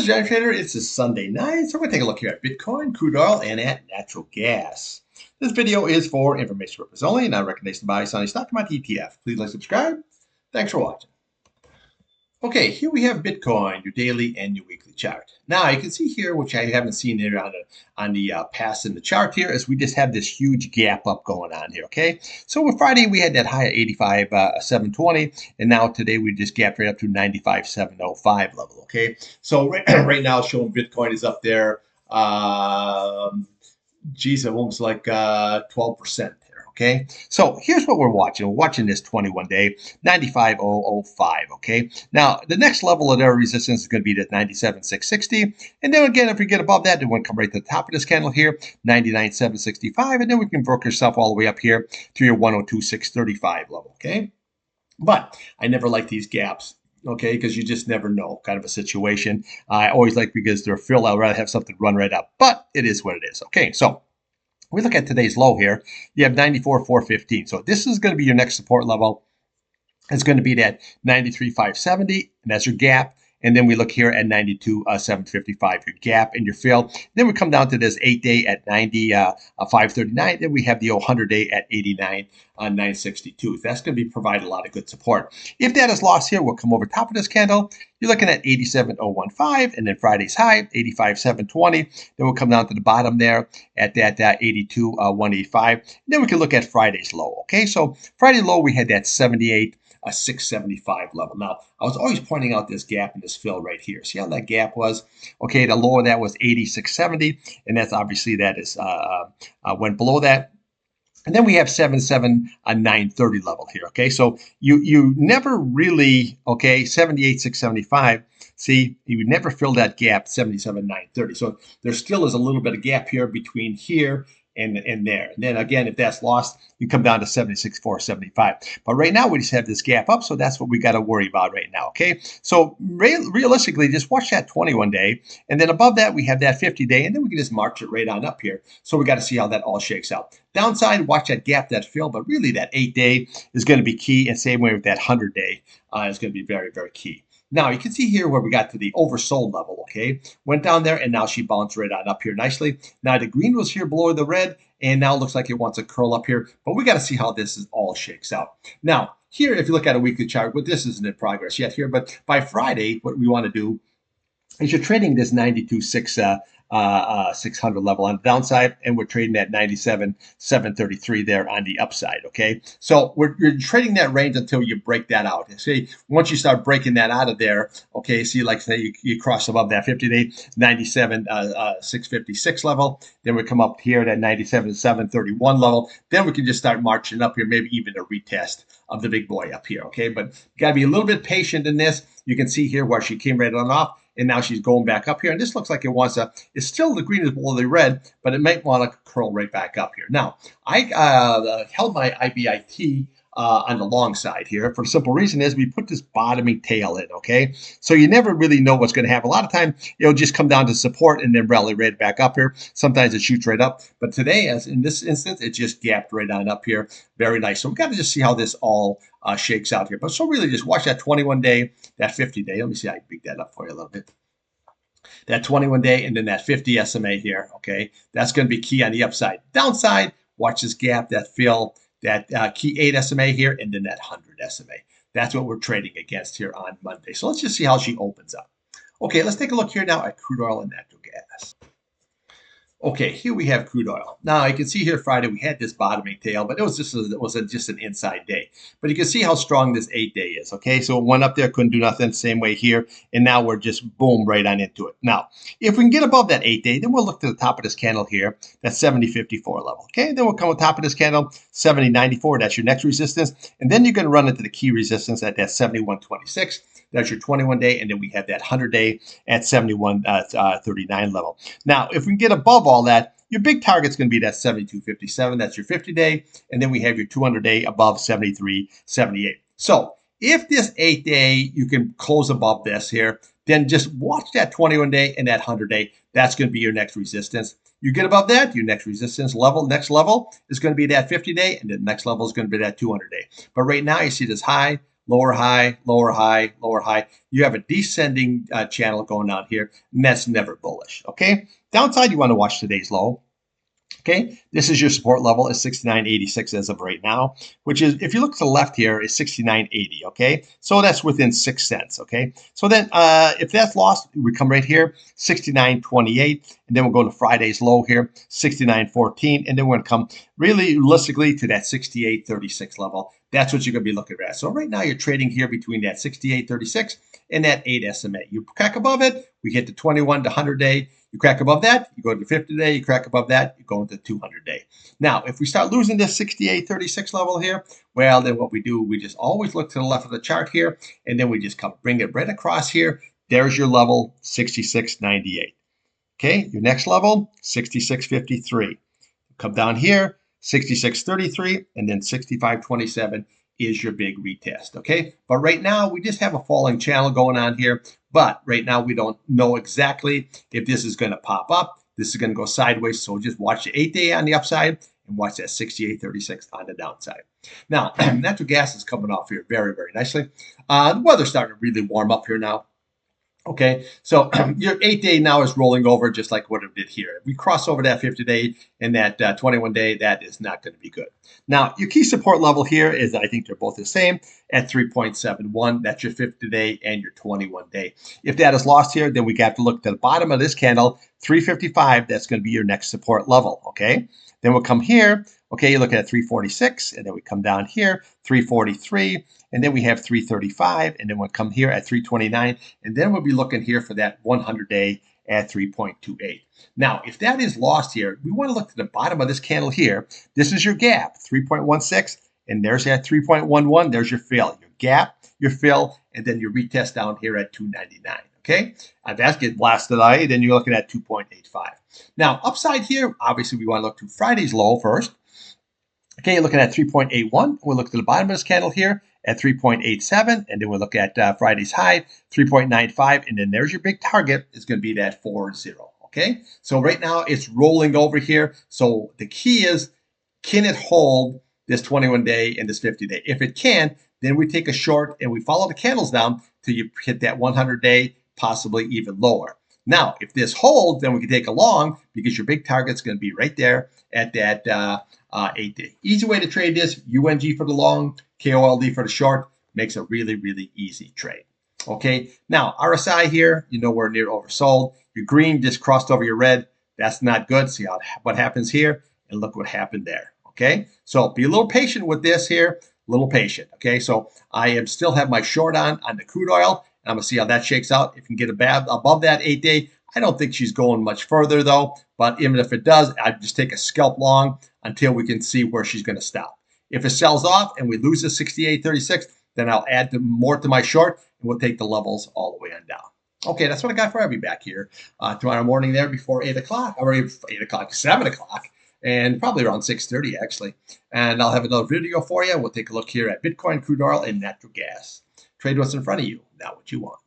This is Irontrader. It's a Sunday night, so we're going to take a look here at Bitcoin, crude oil, and at natural gas. This video is for information purposes only, not recommendation to buy, selling stock, commodity ETF. Please like, subscribe. Thanks for watching. Okay, here we have Bitcoin, your daily and your weekly chart. Now, you can see here, which I haven't seen here on the past in the chart here, is we just have this huge gap up going on here, okay? So with Friday, we had that high at 85,720, and now today we just gapped right up to 95,705 level, okay? So right now, showing Bitcoin is up there, geez, almost like 12%. Okay, so here's what we're watching. We're watching this 21-day 95,005. Okay, now the next level of their resistance is going to be at 97,660, and then again, if we get above that, then we'll come right to the top of this candle here, 99,765, and then we can work yourself all the way up here to your 102,635 level. Okay, but I never like these gaps. Okay, because you just never know kind of a situation. I always like because they're filled. I'd rather have something run right up, but it is what it is. Okay, so we look at today's low here, you have 94,415. So this is going to be your next support level. It's going to be that 93,570, and that's your gap. And then we look here at 92,755, your gap and your fill. Then we come down to this 8-day at 90,539. Then we have the 100-day at 89,962. That's going to provide a lot of good support. If that is lost here, we'll come over top of this candle. You're looking at 87,015, and then Friday's high, 85,720. Then we'll come down to the bottom there at that 82,185. Then we can look at Friday's low. Okay, so Friday low, we had that 675 level. Now, I was always pointing out this gap and this fill right here. See how that gap was? Okay, the low of that was 8670, and that's obviously that is went below that. And then we have 930 level here. Okay, so you never really, okay, 78,675. See, you never fill that gap, 77,930. So there still is a little bit of gap here between here and there. And then again, if that's lost, you come down to 76,475. But right now, we just have this gap up, so that's what we got to worry about right now, okay? So realistically, just watch that 21-day, and then above that, we have that 50-day, and then we can just march it right on up here. So we got to see how that all shakes out. Downside, watch that gap, that fill, but really that 8-day is going to be key, and same way with that 100-day is going to be very, very key. Now, you can see here where we got to the oversold level, okay? Went down there, and now she bounced right on up here nicely. Now, the green was here below the red, and now it looks like it wants to curl up here, but we got to see how this all shakes out. Now, here, if you look at a weekly chart, well, this isn't in progress yet here, but by Friday, what we want to do is you're trading this 92,600 level on the downside, and we're trading at 97,733 there on the upside, okay? So you're trading that range until you break that out. See, once you start breaking that out of there, okay, see, like say you cross above that 50-day 97,656 level, then we come up here at 97,731 level, then we can just start marching up here, maybe even a retest of the big boy up here, okay? But you got to be a little bit patient in this. You can see here where she came right on off, and now she's going back up here. And this looks like it wants to, it's still the green is below the red, but it might want to curl right back up here. Now, I held my IBIT on the long side here for the simple reason is we put this bottoming tail in, okay? So you never really know what's going to happen. A lot of time, it'll just come down to support and then rally right back up here. Sometimes it shoots right up. But today, as in this instance, it just gapped right on up here. Very nice. So we've got to just see how this all shakes out here. But so really just watch that 21-day, that 50-day. Let me see, I can big that up for you a little bit. That 21-day and then that 50 SMA here, okay? That's going to be key on the upside. Downside, watch this gap, that fill, that key 8 SMA here, and then that 100 SMA. That's what we're trading against here on Monday. So let's just see how she opens up. Okay, let's take a look here now at crude oil and natural gas. Okay, here we have crude oil. Now, you can see here Friday we had this bottoming tail, but it was just an inside day. But you can see how strong this 8-day is, okay? So it went up there, couldn't do nothing, same way here, and now we're just boom right on into it. Now, if we can get above that 8-day, then we'll look to the top of this candle here, that 70.54 level, okay? Then we'll come on top of this candle, 70.94, that's your next resistance, and then you're going to run into the key resistance at that 71.26. That's your 21-day, and then we have that 100-day at 71.39 level. Now, if we can get above all that, your big target's going to be that 72.57. That's your 50-day, and then we have your 200-day above 73.78. So if this 8-day, you can close above this here, then just watch that 21-day and that 100-day. That's going to be your next resistance. You get above that, your next resistance level, next level is going to be that 50-day, and the next level is going to be that 200-day. But right now, you see this high, lower high, lower high, lower high. You have a descending channel going on here, and that's never bullish. Okay, downside, you want to watch today's low. Okay, this is your support level is 69.86 as of right now, which is, if you look to the left here, is 69.80. Okay, so that's within 6 cents. Okay, so then if that's lost, we come right here, 69.28, and then we'll go to Friday's low here, 69.14, and then we're going to come really realistically to that 68.36 level. That's what you're going to be looking at. So right now you're trading here between that 68.36 and that 8 SMA. You crack above it, we hit the 21 to 100 day. You crack above that, you go to the 50 day, you crack above that, you go into the 200 day. Now, if we start losing this 68.36 level here, well, then what we do, we just always look to the left of the chart here, and then we just come bring it right across here. There's your level, 66.98. Okay, your next level, 66.53. Come down here, 66.33, and then 65.27 is your big retest, okay? But right now, we just have a falling channel going on here. But right now, we don't know exactly if this is going to pop up. This is going to go sideways. So just watch the 8-day on the upside and watch that 68.36 on the downside. Now, natural gas is coming off here very, very nicely. The weather's starting to really warm up here now. Okay, so your 8-day now is rolling over just like what it did here. If we cross over that 50-day and that 21-day, that is not going to be good. Now, your key support level here is, I think they're both the same, at 3.71. That's your 50-day and your 21-day. If that is lost here, then we have to look to the bottom of this candle, 355. That's going to be your next support level, okay? Then we'll come here. Okay, you look at 346, and then we come down here, 343, and then we have 335, and then we'll come here at 329, and then we'll be looking here for that 100-day at 3.28. Now, if that is lost here, we want to look to the bottom of this candle here. This is your gap, 3.16, and there's that 3.11. There's your fill, your gap, your fill, and then your retest down here at 299. Okay, if that gets blasted out, then you're looking at 2.85. Now, upside here, obviously, we want to look to Friday's low first. Okay, you're looking at 3.81. We'll look to the bottom of this candle here at 3.87, and then we'll look at Friday's high, 3.95, and then there's your big target is going to be that 40. Okay, so right now it's rolling over here. So the key is, can it hold this 21-day and this 50-day? If it can, then we take a short and we follow the candles down till you hit that 100-day, possibly even lower. Now, if this holds, then we can take a long because your big target's going to be right there at that 8-day. Easy way to trade this, UNG for the long, KOLD for the short, makes a really, really easy trade. Okay, now RSI here, you know we're near oversold. Your green just crossed over your red. That's not good. See what happens here, and look what happened there. Okay, so be a little patient with this here, a little patient. Okay, so I am still have my short on the crude oil. I'm going to see how that shakes out. If you can get above that 8-day, I don't think she's going much further, though. But even if it does, I'd just take a scalp long until we can see where she's going to stop. If it sells off and we lose the 68.36, then I'll add more to my short, and we'll take the levels all the way on down. Okay, that's what I got for everybody back here tomorrow morning there before 8 o'clock, or 8 o'clock, 7 o'clock, and probably around 6:30, actually. And I'll have another video for you. We'll take a look here at Bitcoin, crude oil, and natural gas. Trade what's in front of you, not what you want.